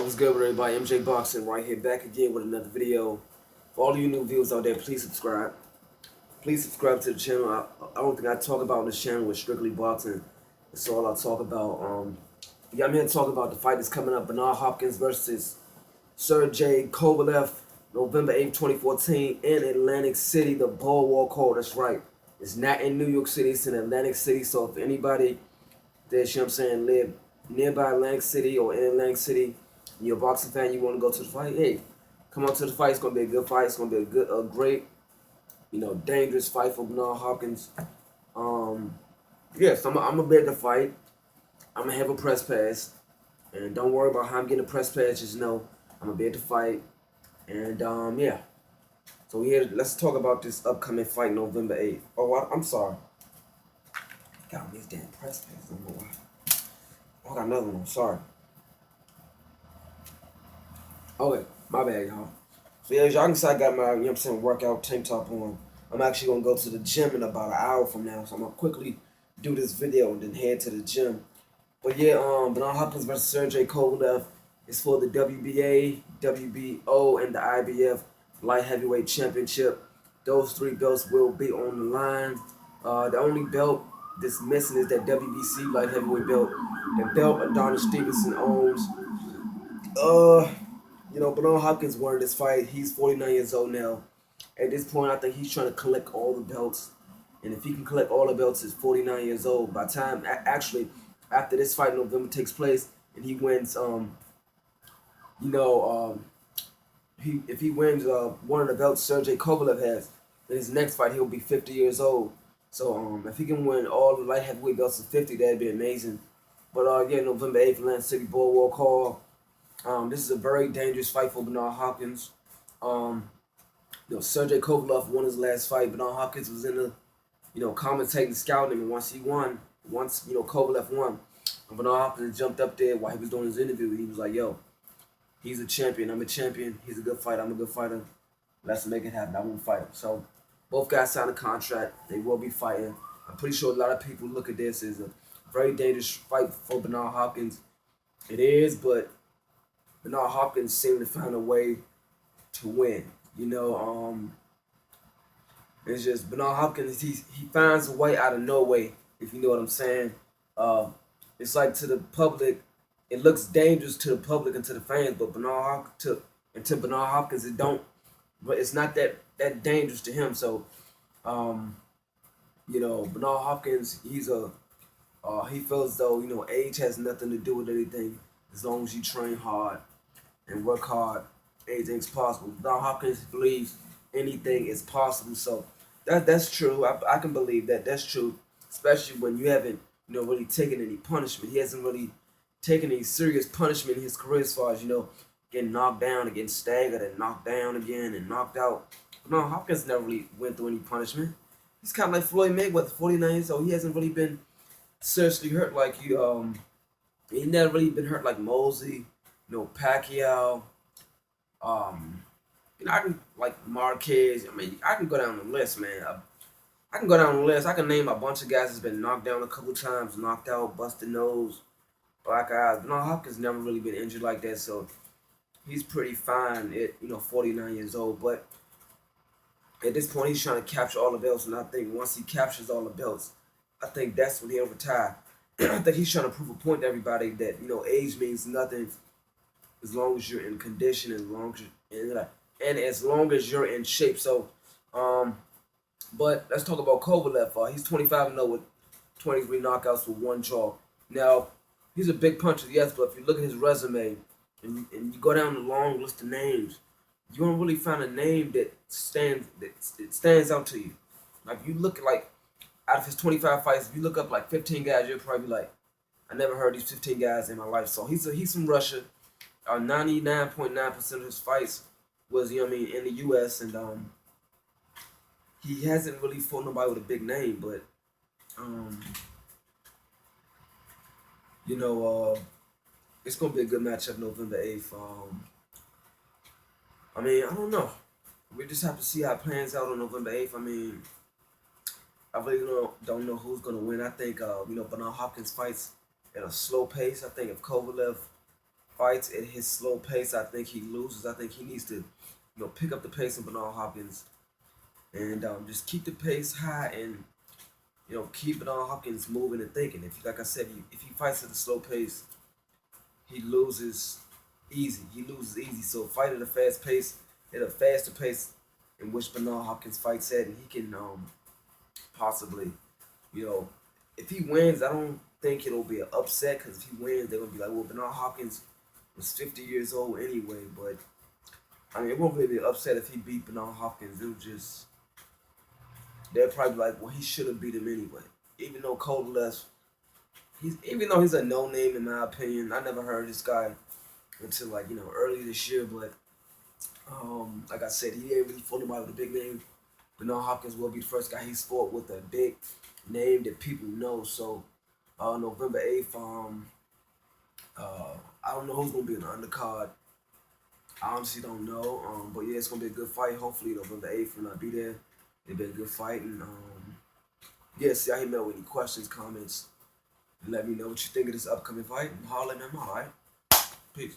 What's good with everybody? MJ Boxing right here, back again with another video. For all of you new viewers out there, please subscribe. Please subscribe to the channel. I don't think I talk about on this channel with strictly boxing. That's all I talk about. Yeah, I'm here to talk about the fight that's coming up. Bernard Hopkins versus Sergey Kovalev, November 8th, 2014 in Atlantic City, the Boardwalk Hall. That's right. It's not in New York City, it's in Atlantic City. So if anybody that, you know what I'm saying, live nearby Atlantic City or in Atlantic City, you're a boxing fan, you want to go to the fight, hey, come on to the fight. It's going to be a good fight. It's going to be a great, dangerous fight for Bernard Hopkins. Yes, I'm going to be at the fight. I'm going to have a press pass. And don't worry about how I'm getting a press pass. Just know I'm going to be at the fight. And, yeah. So here, let's talk about this upcoming fight, November 8th. Oh, I'm sorry. Got these damn press pass. I don't know why. I got another one. Sorry. Okay, my bad, y'all. So yeah, as y'all can see, I got my, workout tank top on. I'm actually gonna go to the gym in about an hour from now, so I'm gonna quickly do this video and then head to the gym. But yeah, Bernard Hopkins versus Sergey Kovalev is for the WBA, WBO, and the IBF light heavyweight championship. Those three belts will be on the line. The only belt that's missing is that WBC light heavyweight belt. The belt Adonis Stevenson owns. Bernard Hopkins won this fight. He's 49 years old now. At this point, I think he's trying to collect all the belts. And if he can collect all the belts, he's 49 years old. By the time, actually, after this fight in November takes place, and he wins, if he wins one of the belts Sergey Kovalev has, in his next fight, he'll be 50 years old. So if he can win all the light heavyweight belts at 50, that'd be amazing. But yeah, November 8th, Atlantic City Boardwalk Hall. This is a very dangerous fight for Bernard Hopkins. Sergey Kovalev won his last fight. Bernard Hopkins was in the, commentating, scouting him. And once Kovalev won, Bernard Hopkins jumped up there while he was doing his interview. He was like, yo, he's a champion. I'm a champion. He's a good fighter. I'm a good fighter. Let's make it happen. I won't fight him. So both guys signed a contract. They will be fighting. I'm pretty sure a lot of people look at this as a very dangerous fight for Bernard Hopkins. It is, but Bernard Hopkins seemed to find a way to win. It's just Bernard Hopkins, he finds a way out of no way, if you know what I'm saying. It's like to the public, it looks dangerous to the public and to the fans, but to Bernard Hopkins, it's not that dangerous to him. So, Bernard Hopkins, he feels though, age has nothing to do with anything. As long as you train hard and work hard, anything's possible. Bernard Hopkins believes anything is possible. So that's true. I can believe that. That's true. Especially when you haven't, really taken any punishment. He hasn't really taken any serious punishment in his career as far as, getting knocked down and getting staggered and knocked down again and knocked out. Bernard Hopkins never really went through any punishment. He's kind of like Floyd Mayweather, 49 years old. He hasn't really been seriously hurt like he never really been hurt like Mosley, Pacquiao, I can like Marquez. I can go down the list, man. I can go down the list. I can name a bunch of guys that's been knocked down a couple times, knocked out, busted nose, black eyes. Bernard Hopkins never really been injured like that, so he's pretty fine at 49 years old. But at this point, he's trying to capture all the belts, and I think once he captures all the belts, I think that's when he'll retire. I think he's trying to prove a point to everybody that age means nothing as long as you're in condition, as long as you're in shape. So, but let's talk about Kovalev. He's 25-0 with 23 knockouts with one draw. Now, he's a big puncher, yes, but if you look at his resume and you go down the long list of names, you won't really find a name that stands out to you. Like you look at out of his 25 fights, if you look up like 15 guys, you'll probably be like, I never heard these 15 guys in my life. So he's from Russia. 99.9% of his fights was, in the U.S. and he hasn't really fought nobody with a big name, but it's gonna be a good matchup November 8th. I don't know. We just have to see how it plans out on November 8th. I really don't know who's gonna win. I think Bernard Hopkins fights at a slow pace. I think if Kovalev fights at his slow pace, I think he loses. I think he needs to, pick up the pace of Bernard Hopkins and just keep the pace high and keep Bernard Hopkins moving and thinking. If, like I said, if he fights at a slow pace, he loses easy. He loses easy. So fight at a fast pace, at a faster pace in which Bernard Hopkins fights at, and he can possibly, you know, if he wins, I don't think it'll be an upset because if he wins, they're gonna be like, well, Bernard Hopkins was 50 years old anyway. But I mean, it won't really be an upset if he beat Bernard Hopkins. It'll just they're probably like, well, he should have beat him anyway. Even though Kovalev, even though he's a no name in my opinion, I never heard this guy until like early this year. But like I said, he didn't really fought nobody with a big name. Bernard Hopkins will be the first guy he's fought with a big name that people know. So November 8th, I don't know who's gonna be in the undercard. I honestly don't know. But yeah, it's gonna be a good fight. Hopefully November 8th will not be there. It'll be a good fight. And yeah, see, I hit me up with any questions, comments, and let me know what you think of this upcoming fight. And holler at me, alright? Peace.